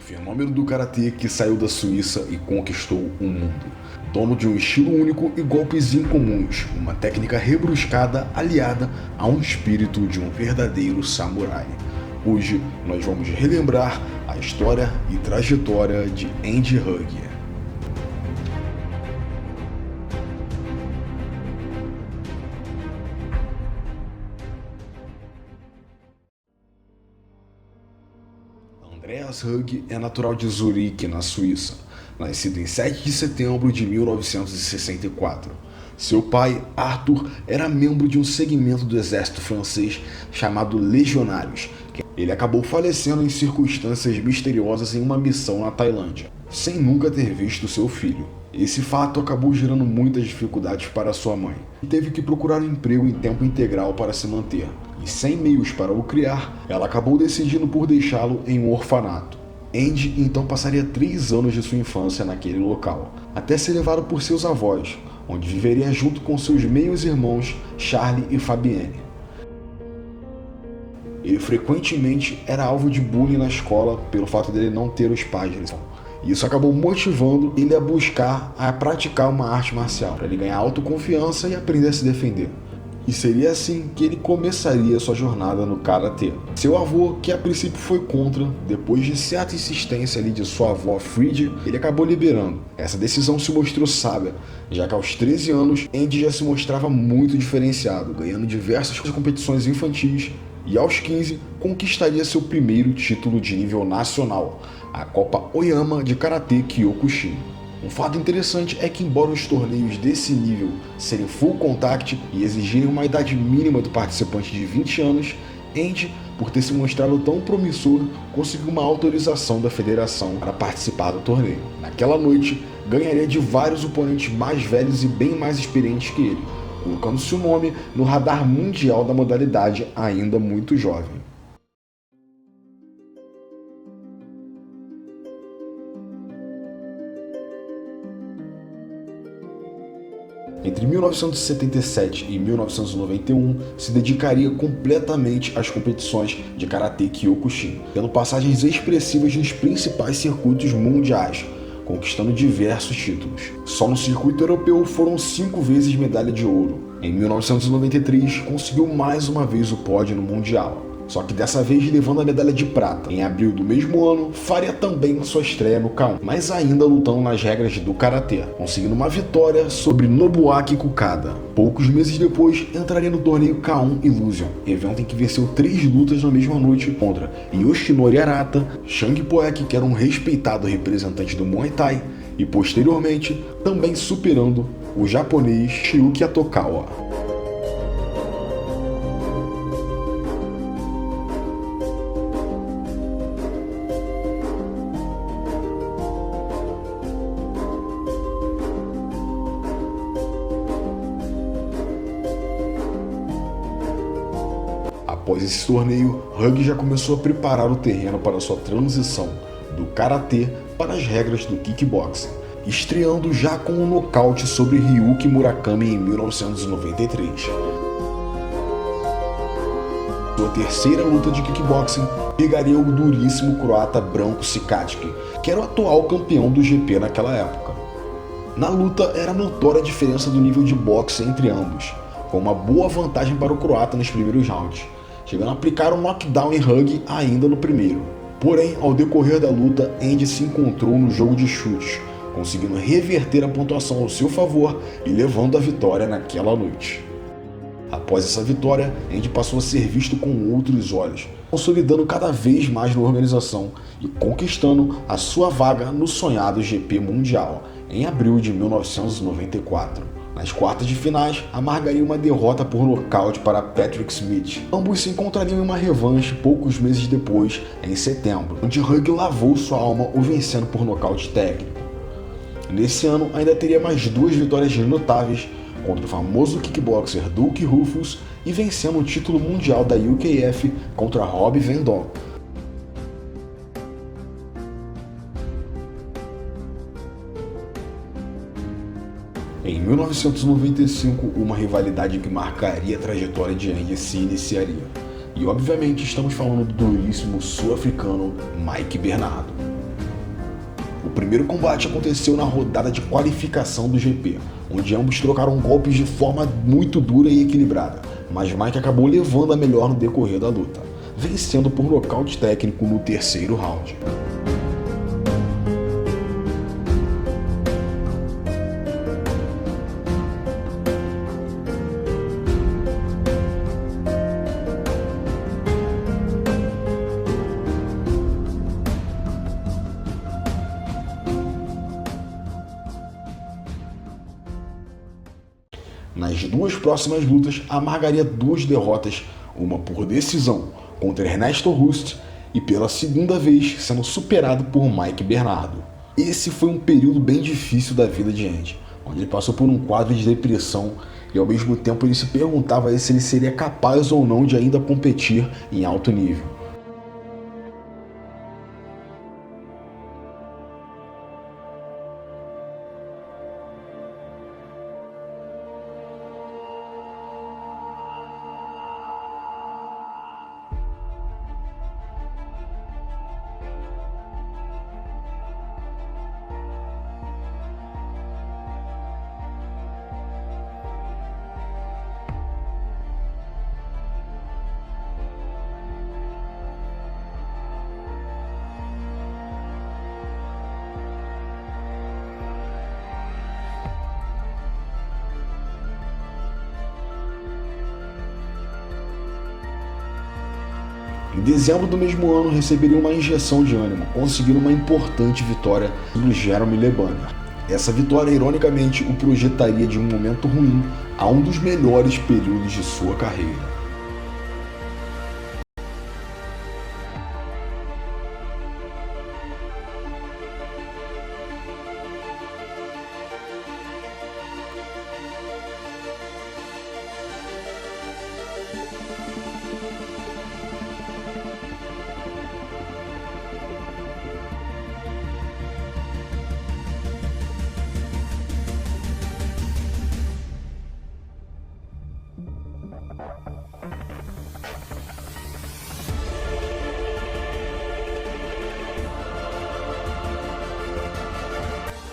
fenômeno do karatê que saiu da Suíça e conquistou o mundo. Dono de um estilo único e golpes incomuns, uma técnica rebruscada aliada a um espírito de um verdadeiro samurai. Hoje nós vamos relembrar a história e trajetória de Andy Hug. Andreas Hug é natural de Zurique, na Suíça, nascido em 7 de setembro de 1964. Seu pai, Arthur, era membro de um segmento do exército francês chamado Legionários. Ele acabou falecendo em circunstâncias misteriosas em uma missão na Tailândia, sem nunca ter visto seu filho. Esse fato acabou gerando muitas dificuldades para sua mãe, que teve que procurar um emprego em tempo integral para se manter. E sem meios para o criar, ela acabou decidindo por deixá-lo em um orfanato. Andy então passaria 3 anos de sua infância naquele local, até ser levado por seus avós, onde viveria junto com seus meios irmãos Charlie e Fabienne. Ele frequentemente era alvo de bullying na escola pelo fato dele não ter os pais. Isso acabou motivando ele a buscar a praticar uma arte marcial, para ele ganhar autoconfiança e aprender a se defender. E seria assim que ele começaria sua jornada no karatê. Seu avô, que a princípio foi contra, depois de certa insistência ali de sua avó Fried, ele acabou liberando. Essa decisão se mostrou sábia, já que aos 13 anos, Andy já se mostrava muito diferenciado, ganhando diversas competições infantis, e aos 15 conquistaria seu primeiro título de nível nacional, a Copa Oyama de Karatê Kyokushin. Um fato interessante é que, embora os torneios desse nível serem full contact e exigirem uma idade mínima do participante de 20 anos, Andy, por ter se mostrado tão promissor, conseguiu uma autorização da federação para participar do torneio. Naquela noite, ganharia de vários oponentes mais velhos e bem mais experientes que ele, colocando seu nome no radar mundial da modalidade ainda muito jovem. Entre 1977 e 1991, se dedicaria completamente às competições de Karatê Kyokushin, tendo passagens expressivas nos principais circuitos mundiais, conquistando diversos títulos. Só no circuito europeu foram 5 vezes medalha de ouro. Em 1993, conseguiu mais uma vez o pódio no Mundial, só que dessa vez levando a medalha de prata. Em abril do mesmo ano, faria também sua estreia no K1, mas ainda lutando nas regras do Karatê, conseguindo uma vitória sobre Nobuaki Kukada. Poucos meses depois, entraria no torneio K1 Illusion, evento em que venceu 3 lutas na mesma noite contra Yoshinori Arata, Chang Poek, que era um respeitado representante do Muay Thai, e posteriormente também superando o japonês Shiuki Atokawa. Após esse torneio, Hug já começou a preparar o terreno para sua transição do karatê para as regras do kickboxing, estreando já com um nocaute sobre Ryuki Murakami em 1993. Sua terceira luta de kickboxing pegaria o duríssimo croata Branko Sikatsky, que era o atual campeão do GP naquela época. Na luta era notória a diferença do nível de boxe entre ambos, com uma boa vantagem para o croata nos primeiros rounds, chegando a aplicar um knockdown em Hug ainda no primeiro. Porém, ao decorrer da luta, Andy se encontrou no jogo de chutes, conseguindo reverter a pontuação ao seu favor e levando a vitória naquela noite. Após essa vitória, Andy passou a ser visto com outros olhos, consolidando cada vez mais na organização e conquistando a sua vaga no sonhado GP Mundial, em abril de 1994. Nas quartas de finais, amargaria uma derrota por nocaute para Patrick Smith. Ambos se encontrariam em uma revanche poucos meses depois, em setembro, onde Hug lavou sua alma o vencendo por nocaute técnico. Nesse ano, ainda teria mais 2 vitórias notáveis contra o famoso kickboxer Duke Rufus e vencendo o título mundial da UKF contra Rob Van Dam. Em 1995, uma rivalidade que marcaria a trajetória de Andy se iniciaria. E obviamente estamos falando do duríssimo sul-africano Mike Bernardo. primeiro combate aconteceu na rodada de qualificação do GP, onde ambos trocaram golpes de forma muito dura e equilibrada, mas Mike acabou levando a melhor no decorrer da luta, vencendo por nocaute técnico no terceiro round. Nas duas próximas lutas, amargaria duas derrotas, uma por decisão contra Ernesto Rust e pela segunda vez sendo superado por Mike Bernardo. Esse foi um período bem difícil da vida de Andy, onde ele passou por um quadro de depressão e ao mesmo tempo ele se perguntava se ele seria capaz ou não de ainda competir em alto nível. Em dezembro do mesmo ano, receberia uma injeção de ânimo, conseguindo uma importante vitória sobre Jeremy Le Banner. Essa vitória, ironicamente, o projetaria de um momento ruim a um dos melhores períodos de sua carreira.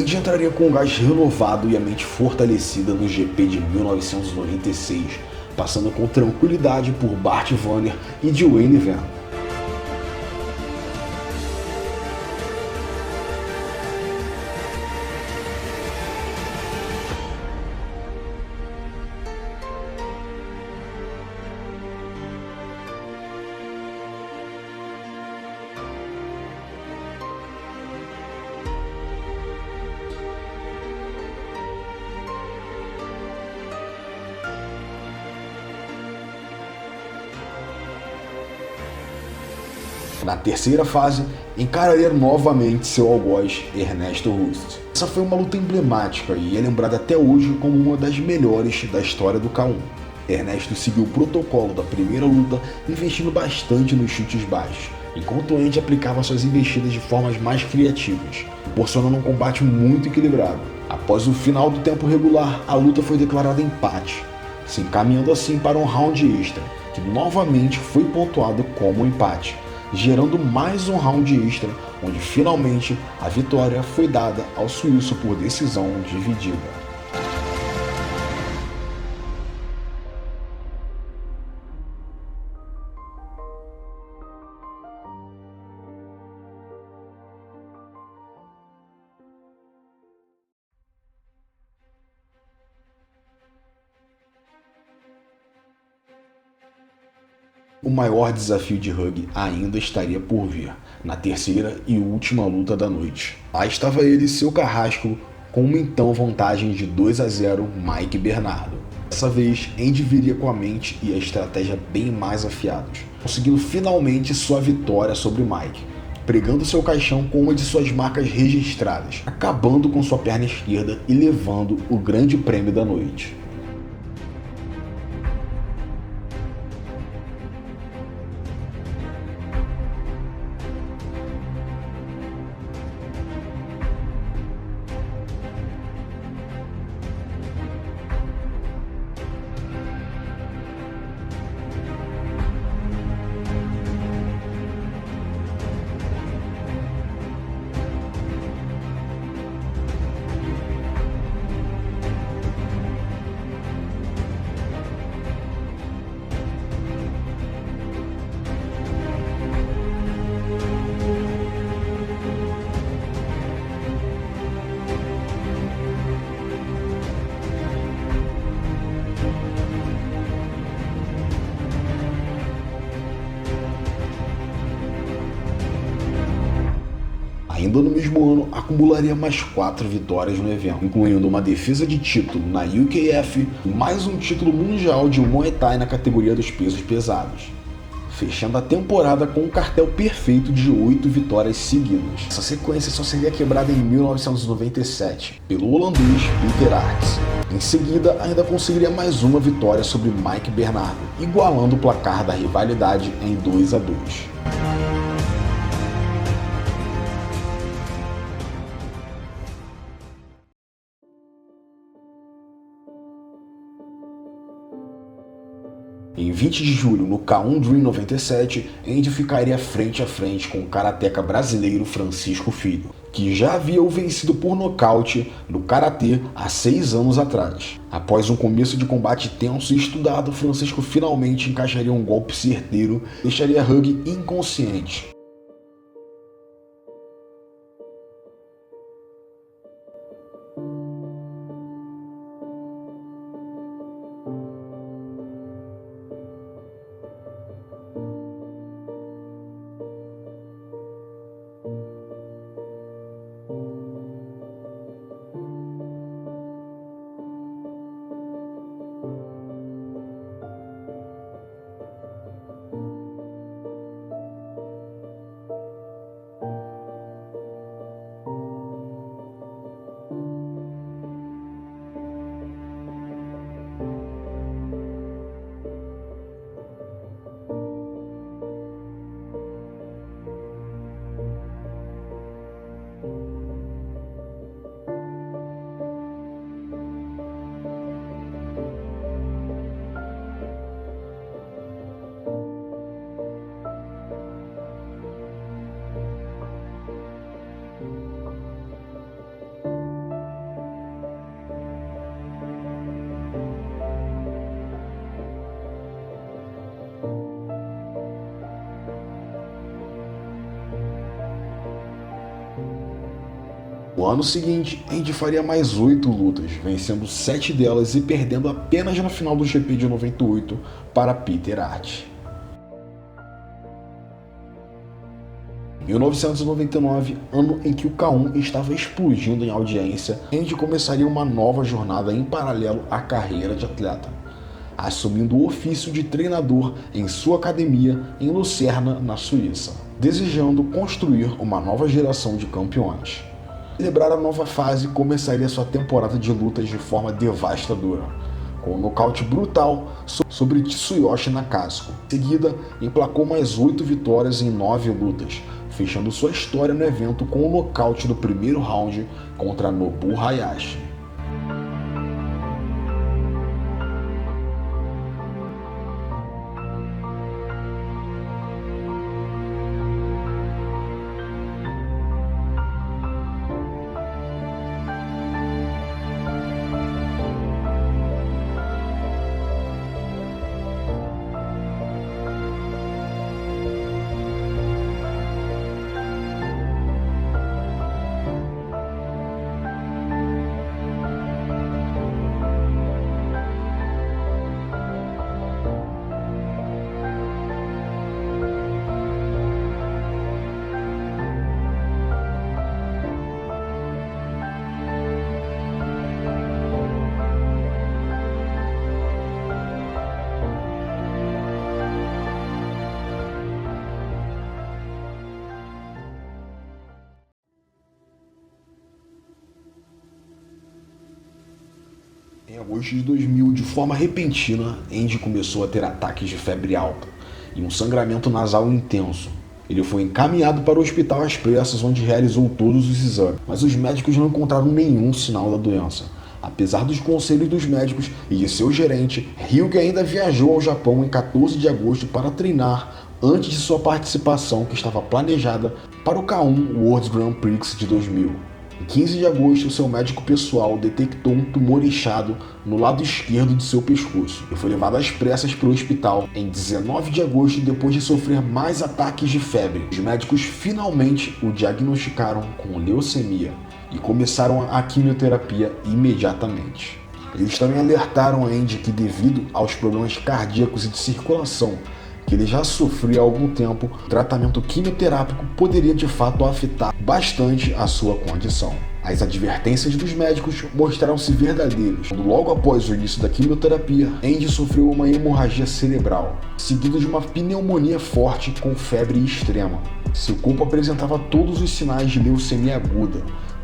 Andy entraria com um gás renovado e a mente fortalecida no GP de 1996, passando com tranquilidade por Bart Vanner e Dwayne Venn. Na terceira fase, encararia novamente seu algoz Ernesto Rust. Essa foi uma luta emblemática e é lembrada até hoje como uma das melhores da história do K1. Ernesto seguiu o protocolo da primeira luta, investindo bastante nos chutes baixos, enquanto Andy aplicava suas investidas de formas mais criativas, proporcionando um combate muito equilibrado. Após o final do tempo regular, a luta foi declarada empate, se encaminhando assim para um round extra, que novamente foi pontuado como empate, gerando mais um round extra, onde finalmente a vitória foi dada ao suíço por decisão dividida. O maior desafio de Hug ainda estaria por vir, na terceira e última luta da noite. Lá estava ele e seu carrasco, com uma então vantagem de 2-0 Mike Bernardo. Dessa vez, Andy viria com a mente e a estratégia bem mais afiados, conseguindo finalmente sua vitória sobre Mike, pregando seu caixão com uma de suas marcas registradas, acabando com sua perna esquerda e levando o grande prêmio da noite. Ainda no mesmo ano, acumularia mais 4 vitórias no evento, incluindo uma defesa de título na UKF e mais um título mundial de Muay Thai na categoria dos pesos pesados, fechando a temporada com um cartel perfeito de 8 vitórias seguidas. Essa sequência só seria quebrada em 1997 pelo holandês Peter Aerts. Em seguida, ainda conseguiria mais uma vitória sobre Mike Bernardo, igualando o placar da rivalidade em 2-2. Em 20 de julho, no K1 Dream 97, Andy ficaria frente a frente com o karateca brasileiro Francisco Filho, que já havia o vencido por nocaute no karatê há 6 anos atrás. Após um começo de combate tenso e estudado, Francisco finalmente encaixaria um golpe certeiro e deixaria Hug inconsciente. No ano seguinte, Andy faria mais 8 lutas, vencendo 7 delas e perdendo apenas na final do GP de 98 para Peter Aerts. Em 1999, ano em que o K1 estava explodindo em audiência, Andy começaria uma nova jornada em paralelo à carreira de atleta, assumindo o ofício de treinador em sua academia em Lucerna, na Suíça, desejando construir uma nova geração de campeões. Celebrar a nova fase, começaria sua temporada de lutas de forma devastadora, com um nocaute brutal sobre Tsuyoshi Nakazuko. Em seguida, emplacou mais 8 vitórias em 9 lutas, fechando sua história no evento com o nocaute do primeiro round contra Nobu Hayashi. Em agosto de 2000, de forma repentina, Andy começou a ter ataques de febre alta e um sangramento nasal intenso. Ele foi encaminhado para o hospital às pressas, onde realizou todos os exames, mas os médicos não encontraram nenhum sinal da doença. Apesar dos conselhos dos médicos e de seu gerente, Hugh ainda viajou ao Japão em 14 de agosto para treinar antes de sua participação, que estava planejada para o K1 World Grand Prix de 2000. Em 15 de agosto, seu médico pessoal detectou um tumor inchado no lado esquerdo de seu pescoço e foi levado às pressas para o hospital em 19 de agosto, depois de sofrer mais ataques de febre. Os médicos finalmente o diagnosticaram com leucemia e começaram a quimioterapia imediatamente. Eles também alertaram Andy que, devido aos problemas cardíacos e de circulação que ele já sofria há algum tempo, o tratamento quimioterápico poderia de fato afetar bastante a sua condição. As advertências dos médicos mostraram-se verdadeiras. Logo após o início da quimioterapia, Andy sofreu uma hemorragia cerebral, seguida de uma pneumonia forte com febre extrema. Seu corpo apresentava todos os sinais de leucemia aguda,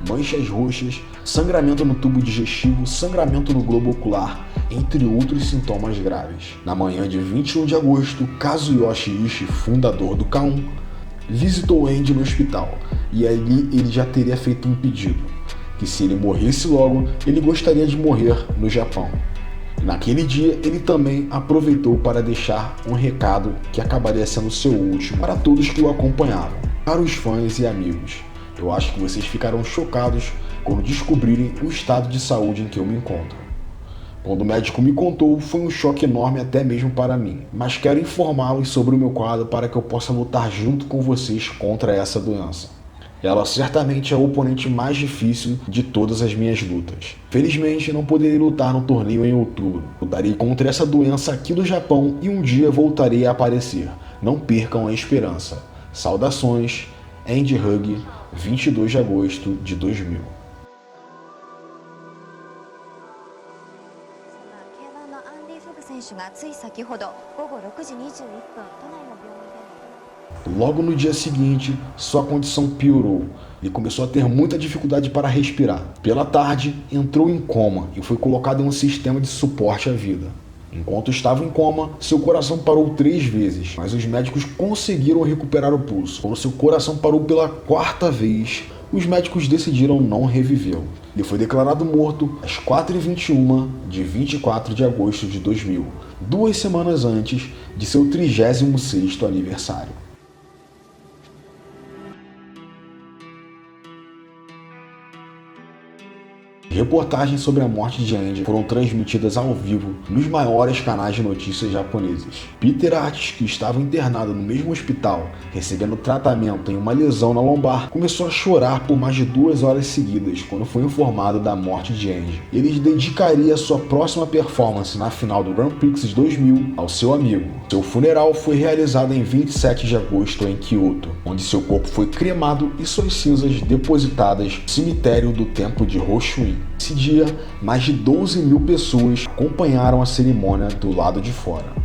manchas roxas, sangramento no tubo digestivo, sangramento no globo ocular, entre outros sintomas graves. Na manhã de 21 de agosto, Kazuyoshi Ishii, fundador do K1, visitou Andy no hospital, e ali ele já teria feito um pedido, que se ele morresse logo, ele gostaria de morrer no Japão. Naquele dia, ele também aproveitou para deixar um recado que acabaria sendo seu último para todos que o acompanhavam. Para os fãs e amigos, eu acho que vocês ficarão chocados quando descobrirem o estado de saúde em que eu me encontro. Quando o médico me contou, foi um choque enorme até mesmo para mim, mas quero informá-los sobre o meu quadro para que eu possa lutar junto com vocês contra essa doença. Ela certamente é o oponente mais difícil de todas as minhas lutas. Felizmente, não poderei lutar no torneio em outubro. Lutarei contra essa doença aqui no Japão e um dia voltarei a aparecer. Não percam a esperança. Saudações, Andy Hug, 22 de agosto de 2000. Logo no dia seguinte, sua condição piorou e começou a ter muita dificuldade para respirar. Pela tarde, entrou em coma e foi colocado em um sistema de suporte à vida. Enquanto estava em coma, seu coração parou 3 vezes, mas os médicos conseguiram recuperar o pulso. Quando seu coração parou pela 4ª vez, os médicos decidiram não revivê-lo. Ele foi declarado morto às 4h21 de 24 de agosto de 2000, 2 semanas antes de seu 36º aniversário. Reportagens sobre a morte de Andy foram transmitidas ao vivo nos maiores canais de notícias japoneses. Peter Arts, que estava internado no mesmo hospital, recebendo tratamento em uma lesão na lombar, começou a chorar por mais de 2 horas seguidas quando foi informado da morte de Andy. Ele dedicaria sua próxima performance na final do Grand Prix de 2000 ao seu amigo. Seu funeral foi realizado em 27 de agosto em Kyoto, onde seu corpo foi cremado e suas cinzas depositadas no cemitério do templo de Hoshuin. Nesse dia, mais de 12.000 pessoas acompanharam a cerimônia do lado de fora.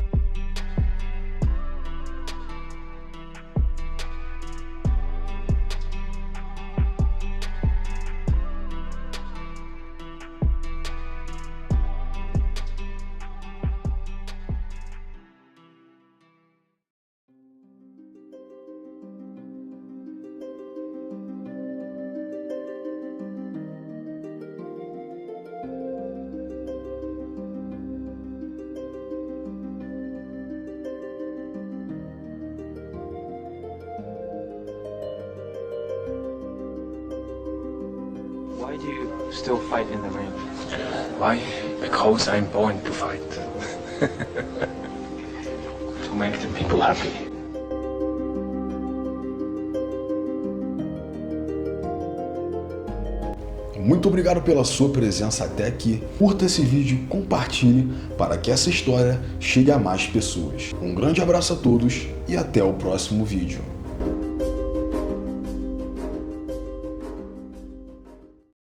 Why do you still fight in the ring? Why? Because I'm born to fight. To make the people happy. Muito obrigado pela sua presença até aqui. Curta esse vídeo, compartilhe para que essa história chegue a mais pessoas. Um grande abraço a todos e até o próximo vídeo.